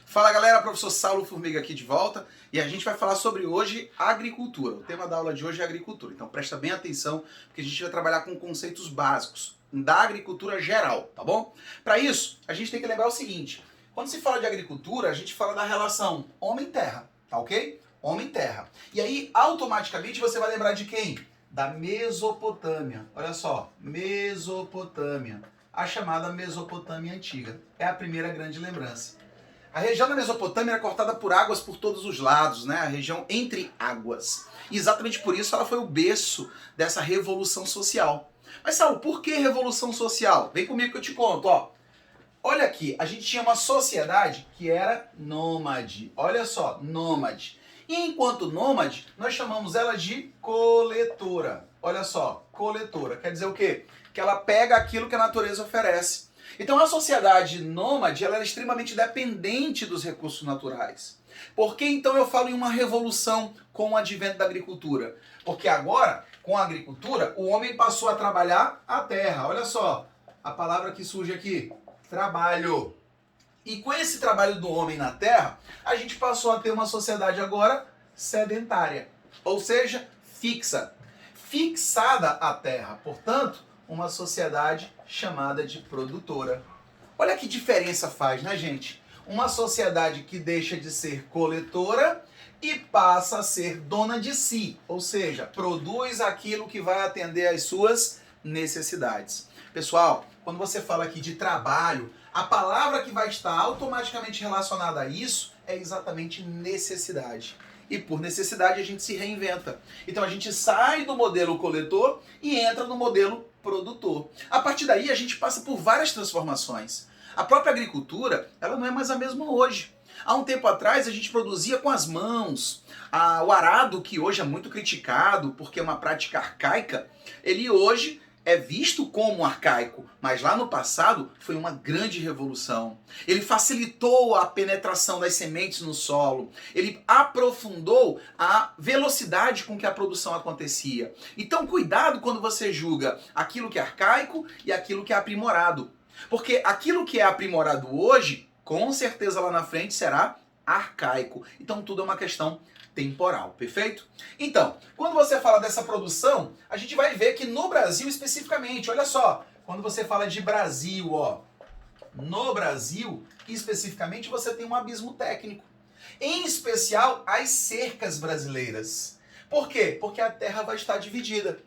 Fala galera, professor Saulo Formiga aqui de volta e a gente vai falar sobre hoje agricultura. O tema da aula de hoje é agricultura, então presta bem atenção porque a gente vai trabalhar com conceitos básicos da agricultura geral, tá bom? Para isso, a gente tem que lembrar o seguinte, quando se fala de agricultura, a gente fala da relação homem-terra, tá ok? Homem-terra. E aí, automaticamente, você vai lembrar de quem? Da Mesopotâmia. Olha só, Mesopotâmia. A chamada Mesopotâmia Antiga. É a primeira grande lembrança. A região da Mesopotâmia era cortada por águas por todos os lados, né? A região entre águas. E exatamente por isso ela foi o berço dessa revolução social. Mas Saulo, por que revolução social? Vem comigo que eu te conto, ó. Olha aqui, a gente tinha uma sociedade que era nômade. Olha só, nômade. E enquanto nômade, nós chamamos ela de coletora. Olha só, coletora. Quer dizer o quê? Que ela pega aquilo que a natureza oferece. Então a sociedade nômade ela era extremamente dependente dos recursos naturais. Por que então eu falo em uma revolução com o advento da agricultura? Porque agora, com a agricultura, o homem passou a trabalhar a terra. Olha só, a palavra que surge aqui, trabalho. E com esse trabalho do homem na terra, a gente passou a ter uma sociedade agora sedentária. Ou seja, fixa. Fixada à terra. Portanto, uma sociedade chamada de produtora. Olha que diferença faz, né, gente? Uma sociedade que deixa de ser coletora e passa a ser dona de si, ou seja, produz aquilo que vai atender às suas necessidades. Pessoal, quando você fala aqui de trabalho, a palavra que vai estar automaticamente relacionada a isso é exatamente necessidade. E por necessidade a gente se reinventa. Então a gente sai do modelo coletor e entra no modelo produtor. A partir daí a gente passa por várias transformações. A própria agricultura, ela não é mais a mesma hoje. Há um tempo atrás a gente produzia com as mãos. O arado, que hoje é muito criticado porque é uma prática arcaica, ele hoje é visto como arcaico, mas lá no passado foi uma grande revolução. Ele facilitou a penetração das sementes no solo, ele aprofundou a velocidade com que a produção acontecia. Então cuidado quando você julga aquilo que é arcaico e aquilo que é aprimorado. Porque aquilo que é aprimorado hoje, com certeza lá na frente será arcaico. Então tudo é uma questão temporal, perfeito? Então, quando você fala dessa produção, a gente vai ver que no Brasil especificamente, olha só, quando você fala de Brasil, ó, no Brasil, especificamente, você tem um abismo técnico. Em especial, as cercas brasileiras. Por quê? Porque a terra vai estar dividida.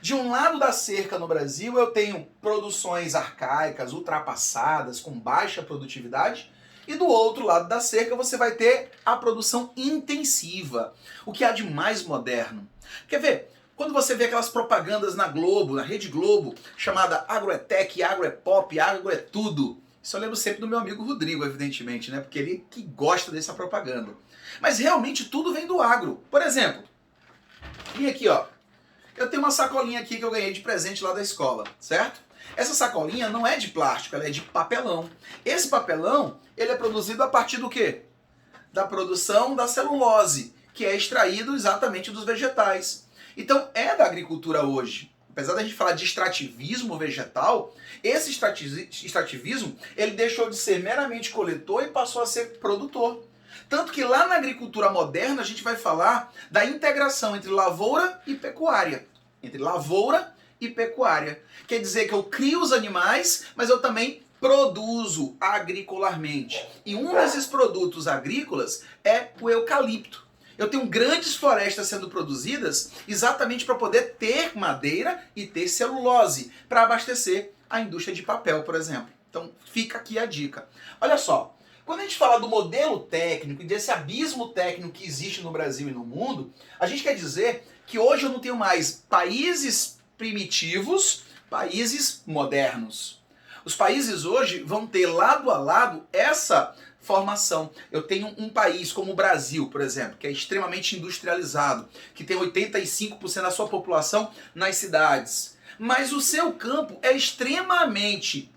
De um lado da cerca no Brasil, eu tenho produções arcaicas, ultrapassadas, com baixa produtividade, e do outro lado da cerca você vai ter a produção intensiva, o que há de mais moderno. Quer ver? Quando você vê aquelas propagandas na Globo, na Rede Globo, chamada Agro é Tech, Agro é Pop, Agro é Tudo. Isso eu lembro sempre do meu amigo Rodrigo, evidentemente, né? Porque ele que gosta dessa propaganda. Mas realmente tudo vem do agro. Por exemplo, vem aqui, ó. Eu tenho uma sacolinha aqui que eu ganhei de presente lá da escola, certo? Essa sacolinha não é de plástico, ela é de papelão. Esse papelão, ele é produzido a partir do quê? Da produção da celulose, que é extraído exatamente dos vegetais. Então, é da agricultura hoje. Apesar da gente falar de extrativismo vegetal, esse extrativismo, ele deixou de ser meramente coletor e passou a ser produtor. Tanto que lá na agricultura moderna, a gente vai falar da integração entre lavoura e pecuária. Entre lavoura e pecuária. Quer dizer que eu crio os animais, mas eu também produzo agricolarmente. E um desses produtos agrícolas é o eucalipto. Eu tenho grandes florestas sendo produzidas exatamente para poder ter madeira e ter celulose para abastecer a indústria de papel, por exemplo. Então fica aqui a dica. Olha só, quando a gente fala do modelo técnico e desse abismo técnico que existe no Brasil e no mundo, a gente quer dizer que hoje eu não tenho mais países primitivos, países modernos. Os países hoje vão ter lado a lado essa formação. Eu tenho um país como o Brasil, por exemplo, que é extremamente industrializado, que tem 85% da sua população nas cidades. Mas o seu campo é extremamente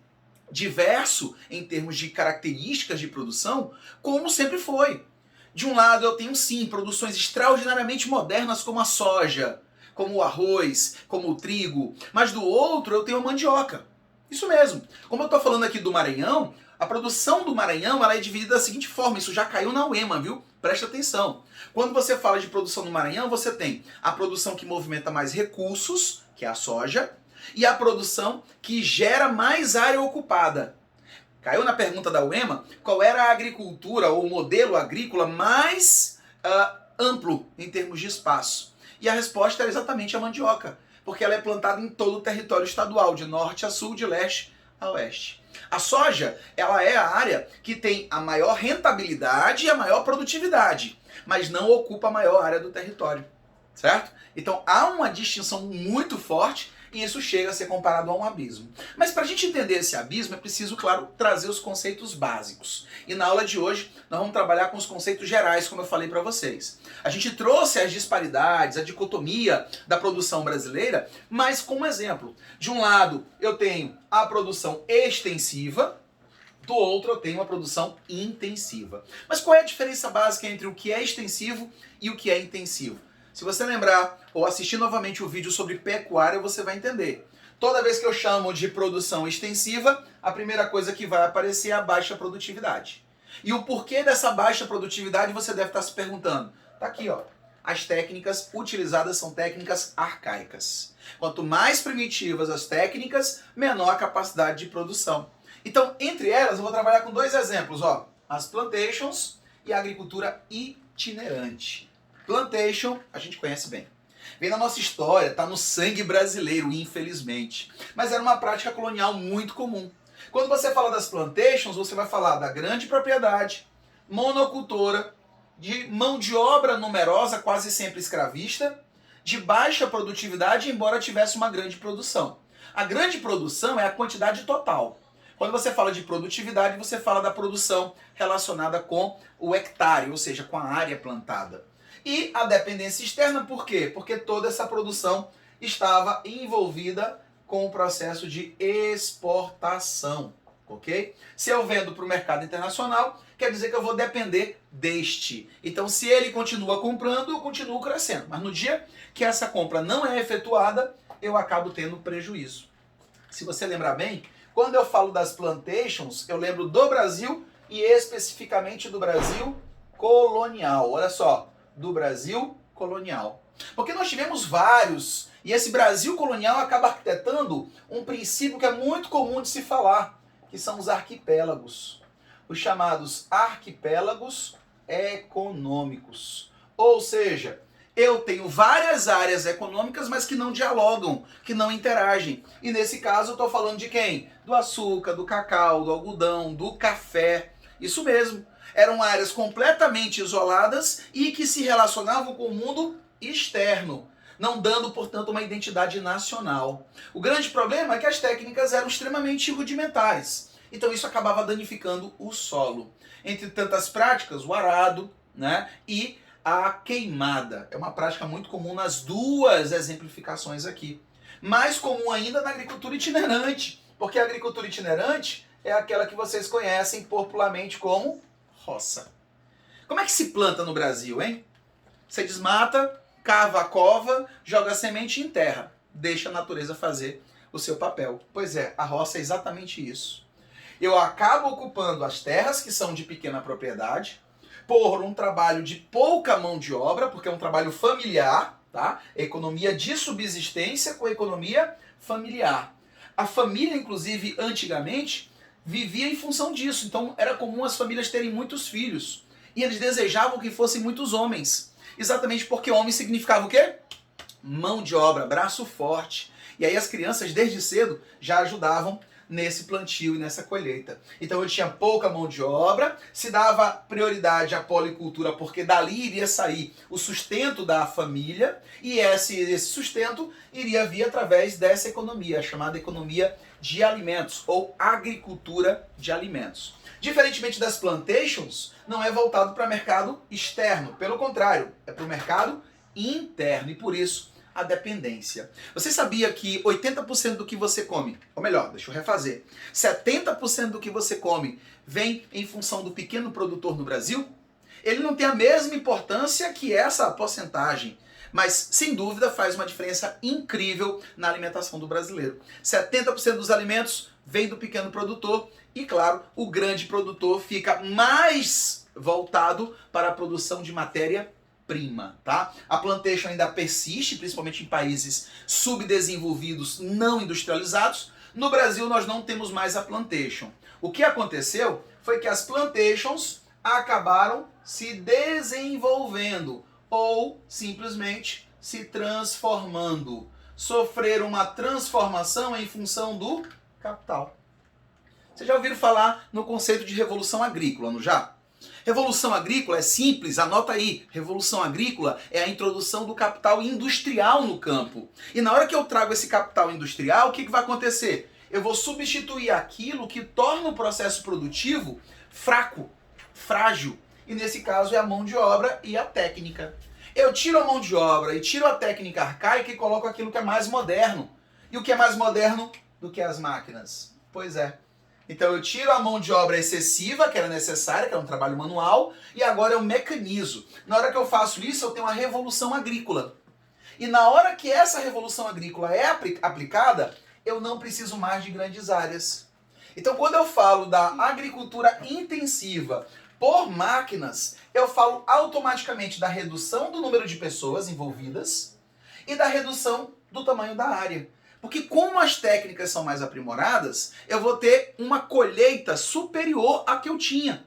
diverso em termos de características de produção, como sempre foi. De um lado eu tenho sim produções extraordinariamente modernas como a soja, como o arroz, como o trigo, mas do outro eu tenho a mandioca. Isso mesmo. Como eu estou falando aqui do Maranhão, A produção do Maranhão ela é dividida da seguinte forma, isso já caiu na UEMA, viu? Presta atenção. Quando você fala de produção no Maranhão, você tem a produção que movimenta mais recursos, que é a soja, e a produção que gera mais área ocupada. Caiu na pergunta da UEMA qual era a agricultura ou o modelo agrícola mais amplo em termos de espaço. E a resposta era exatamente a mandioca, porque ela é plantada em todo o território estadual, de norte a sul, de leste a oeste. A soja, ela é a área que tem a maior rentabilidade e a maior produtividade, mas não ocupa a maior área do território, certo? Então há uma distinção muito forte e isso chega a ser comparado a um abismo. Mas para a gente entender esse abismo é preciso, claro, trazer os conceitos básicos. E na aula de hoje nós vamos trabalhar com os conceitos gerais, como eu falei para vocês. A gente trouxe as disparidades, a dicotomia da produção brasileira, mas como exemplo. De um lado eu tenho a produção extensiva, do outro eu tenho a produção intensiva. Mas qual é a diferença básica entre o que é extensivo e o que é intensivo? Se você lembrar ou assistir novamente o vídeo sobre pecuária, você vai entender. Toda vez que eu chamo de produção extensiva, a primeira coisa que vai aparecer é a baixa produtividade. E o porquê dessa baixa produtividade você deve estar se perguntando. Tá aqui, ó. As técnicas utilizadas são técnicas arcaicas. Quanto mais primitivas as técnicas, menor a capacidade de produção. Então, entre elas, eu vou trabalhar com dois exemplos, ó. As plantations e a agricultura itinerante. Plantation, a gente conhece bem. Vem na nossa história, está no sangue brasileiro, infelizmente. Mas era uma prática colonial muito comum. Quando você fala das plantations, você vai falar da grande propriedade, monocultora, de mão de obra numerosa, quase sempre escravista, de baixa produtividade, embora tivesse uma grande produção. A grande produção é a quantidade total. Quando você fala de produtividade, você fala da produção relacionada com o hectare, ou seja, com a área plantada. E a dependência externa, por quê? Porque toda essa produção estava envolvida com o processo de exportação, ok? Se eu vendo para o mercado internacional, quer dizer que eu vou depender deste. Então, se ele continua comprando, eu continuo crescendo. Mas no dia que essa compra não é efetuada, eu acabo tendo prejuízo. Se você lembrar bem, quando eu falo das plantations, eu lembro do Brasil e especificamente do Brasil colonial. Olha só. Do Brasil colonial. Porque nós tivemos vários, e esse Brasil colonial acaba arquitetando um princípio que é muito comum de se falar, que são os arquipélagos. Os chamados arquipélagos econômicos. Ou seja, eu tenho várias áreas econômicas, mas que não dialogam, que não interagem. E nesse caso eu estou falando de quem? Do açúcar, do cacau, do algodão, do café. Isso mesmo. Eram áreas completamente isoladas e que se relacionavam com o mundo externo, não dando, portanto, uma identidade nacional. O grande problema é que as técnicas eram extremamente rudimentares, então isso acabava danificando o solo. Entre tantas práticas, o arado, né, e a queimada. É uma prática muito comum nas duas exemplificações aqui. Mais comum ainda na agricultura itinerante, porque a agricultura itinerante é aquela que vocês conhecem popularmente como roça. Como é que se planta no Brasil, hein? Você desmata, cava a cova, joga a semente e enterra. Deixa a natureza fazer o seu papel. Pois é, a roça é exatamente isso. Eu acabo ocupando as terras que são de pequena propriedade, por um trabalho de pouca mão de obra, porque é um trabalho familiar, tá? Economia de subsistência com economia familiar. A família, inclusive, antigamente, vivia em função disso. Então era comum as famílias terem muitos filhos. E eles desejavam que fossem muitos homens. Exatamente porque homem significava o quê? Mão de obra, braço forte. E aí as crianças desde cedo já ajudavam nesse plantio e nessa colheita. Então eu tinha pouca mão de obra, se dava prioridade à policultura porque dali iria sair o sustento da família e esse sustento iria vir através dessa economia, chamada economia de alimentos ou agricultura de alimentos. Diferentemente das plantations, não é voltado para mercado externo, pelo contrário, é para o mercado interno e por isso a dependência. Você sabia que 80% do que você come, ou melhor, deixa eu refazer, 70% do que você come vem em função do pequeno produtor no Brasil? Ele não tem a mesma importância que essa porcentagem, Mas, sem dúvida, faz uma diferença incrível na alimentação do brasileiro. 70% dos alimentos vem do pequeno produtor e, claro, o grande produtor fica mais voltado para a produção de matéria-prima, tá? A plantation ainda persiste, principalmente em países subdesenvolvidos, não industrializados. No Brasil, nós não temos mais a plantation. O que aconteceu foi que as plantations acabaram se desenvolvendo ou simplesmente se transformando. Sofreram uma transformação em função do capital. Vocês já ouviram falar no conceito de revolução agrícola, não já? Revolução agrícola é simples, anota aí. Revolução agrícola é a introdução do capital industrial no campo. E na hora que eu trago esse capital industrial, o que vai acontecer? Eu vou substituir aquilo que torna o processo produtivo fraco, frágil. E nesse caso é a mão de obra e a técnica. Eu tiro a mão de obra e tiro a técnica arcaica e coloco aquilo que é mais moderno. E o que é mais moderno do que as máquinas? Pois é. Então eu tiro a mão de obra excessiva, que era necessária, que era um trabalho manual, e agora eu mecanizo. Na hora que eu faço isso, eu tenho uma revolução agrícola. E na hora que essa revolução agrícola é aplicada, eu não preciso mais de grandes áreas. Então quando eu falo da agricultura intensiva por máquinas, eu falo automaticamente da redução do número de pessoas envolvidas e da redução do tamanho da área. Porque como as técnicas são mais aprimoradas, eu vou ter uma colheita superior à que eu tinha.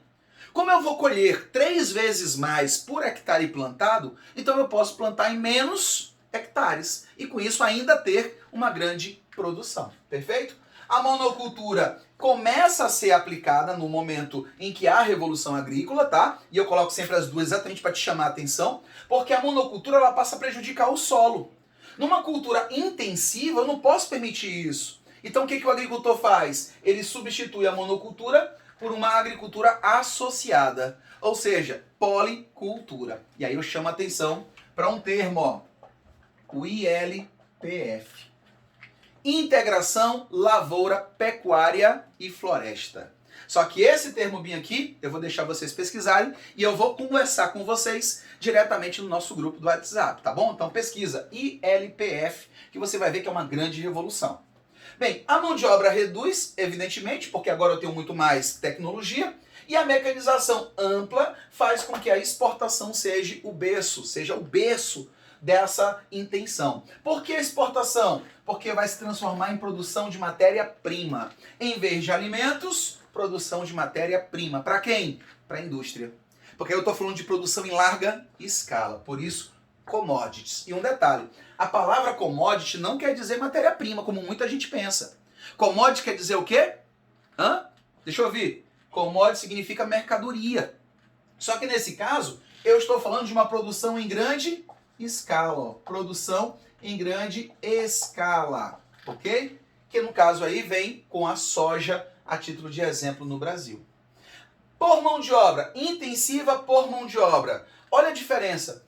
Como eu vou colher 3 vezes mais por hectare plantado, então eu posso plantar em menos hectares e com isso ainda ter uma grande produção. Perfeito? A monocultura começa a ser aplicada no momento em que há a revolução agrícola, tá? E eu coloco sempre as duas exatamente para te chamar a atenção, porque a monocultura ela passa a prejudicar o solo. Numa cultura intensiva, eu não posso permitir isso. Então o que o agricultor faz? Ele substitui a monocultura por uma agricultura associada, ou seja, policultura. E aí eu chamo a atenção para um termo, ó, o ILPF. Integração Lavoura, Pecuária e Floresta. Só que esse termo bem aqui, eu vou deixar vocês pesquisarem e eu vou conversar com vocês diretamente no nosso grupo do WhatsApp, tá bom? Então pesquisa ILPF, que você vai ver que é uma grande revolução. Bem, a mão de obra reduz, evidentemente, porque agora eu tenho muito mais tecnologia, e a mecanização ampla faz com que a exportação seja o berço dessa intenção. Por que exportação? Porque vai se transformar em produção de matéria-prima. Em vez de alimentos, produção de matéria-prima. Para quem? Para a indústria. Porque eu estou falando de produção em larga escala. Por isso, commodities. E um detalhe, a palavra commodity não quer dizer matéria-prima, como muita gente pensa. Commodity quer dizer o quê? Deixa eu ouvir. Commodity significa mercadoria. Só que nesse caso, eu estou falando de uma produção em grande escala. Ó. Produção em grande escala. Ok? Que no caso aí vem com a soja a título de exemplo no Brasil. Por mão de obra, intensiva por mão de obra. Olha a diferença.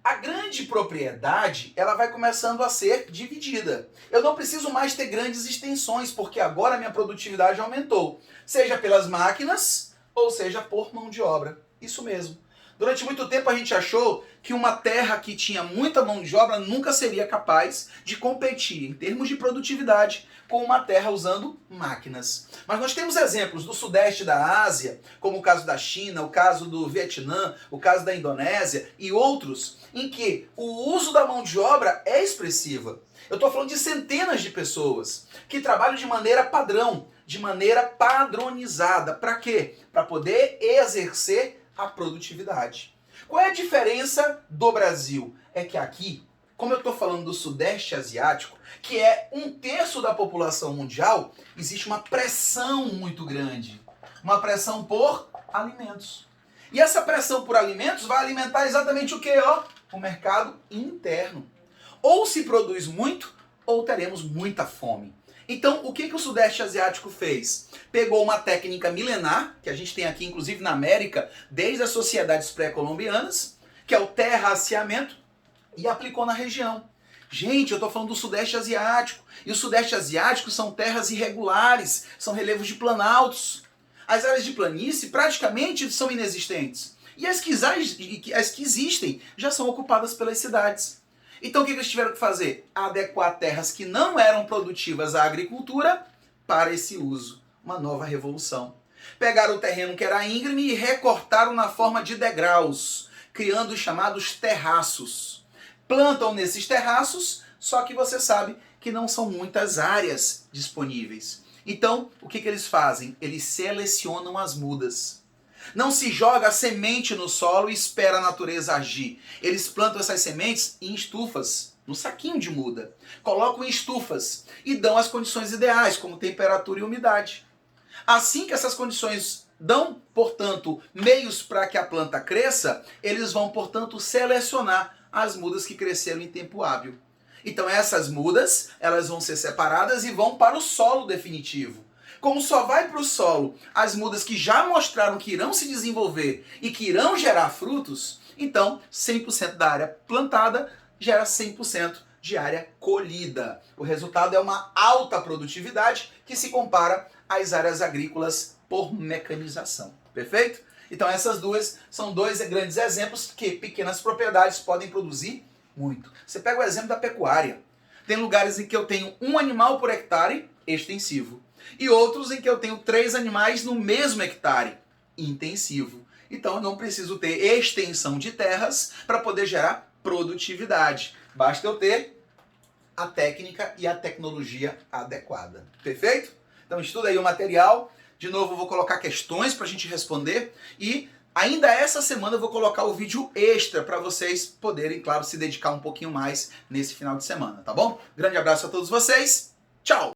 A grande propriedade, ela vai começando a ser dividida. Eu não preciso mais ter grandes extensões, porque agora a minha produtividade aumentou. Seja pelas máquinas, ou seja por mão de obra. Isso mesmo. Durante muito tempo a gente achou que uma terra que tinha muita mão de obra nunca seria capaz de competir em termos de produtividade com uma terra usando máquinas. Mas nós temos exemplos do sudeste da Ásia, como o caso da China, o caso do Vietnã, o caso da Indonésia e outros, em que o uso da mão de obra é expressiva. Eu estou falando de centenas de pessoas que trabalham de maneira padrão, de maneira padronizada. Para quê? Para poder exercer a produtividade. Qual é a diferença do Brasil? É que aqui, como eu estou falando do Sudeste Asiático, que é 1/3 da população mundial, existe uma pressão muito grande. Uma pressão por alimentos. E essa pressão por alimentos vai alimentar exatamente o que? O mercado interno. Ou se produz muito, ou teremos muita fome. Então, o que o Sudeste Asiático fez? Pegou uma técnica milenar, que a gente tem aqui inclusive na América, desde as sociedades pré-colombianas, que é o terraceamento, e aplicou na região. Gente, eu estou falando do Sudeste Asiático. E o Sudeste Asiático são terras irregulares, são relevos de planaltos. As áreas de planície praticamente são inexistentes. E as que existem já são ocupadas pelas cidades. Então o que eles tiveram que fazer? Adequar terras que não eram produtivas à agricultura para esse uso. Uma nova revolução. Pegaram o terreno que era íngreme e recortaram na forma de degraus, criando os chamados terraços. Plantam nesses terraços, só que você sabe que não são muitas áreas disponíveis. Então, o que eles fazem? Eles selecionam as mudas. Não se joga a semente no solo e espera a natureza agir. Eles plantam essas sementes em estufas, no saquinho de muda. Colocam em estufas e dão as condições ideais, como temperatura e umidade. Assim que essas condições dão, portanto, meios para que a planta cresça, eles vão, portanto, selecionar as mudas que cresceram em tempo hábil. Então essas mudas, elas vão ser separadas e vão para o solo definitivo. Como só vai para o solo as mudas que já mostraram que irão se desenvolver e que irão gerar frutos, então 100% da área plantada gera 100% de área colhida. O resultado é uma alta produtividade que se compara às áreas agrícolas por mecanização. Perfeito? Então essas duas são dois grandes exemplos que pequenas propriedades podem produzir muito. Você pega o exemplo da pecuária. Tem lugares em que eu tenho 1 animal por hectare, extensivo. E outros em que eu tenho 3 animais no mesmo hectare, intensivo. Então eu não preciso ter extensão de terras para poder gerar produtividade. Basta eu ter a técnica e a tecnologia adequada. Perfeito? Então estuda aí o material. De novo eu vou colocar questões para a gente responder e ainda essa semana eu vou colocar o vídeo extra para vocês poderem, claro, se dedicar um pouquinho mais nesse final de semana, tá bom? Grande abraço a todos vocês. Tchau!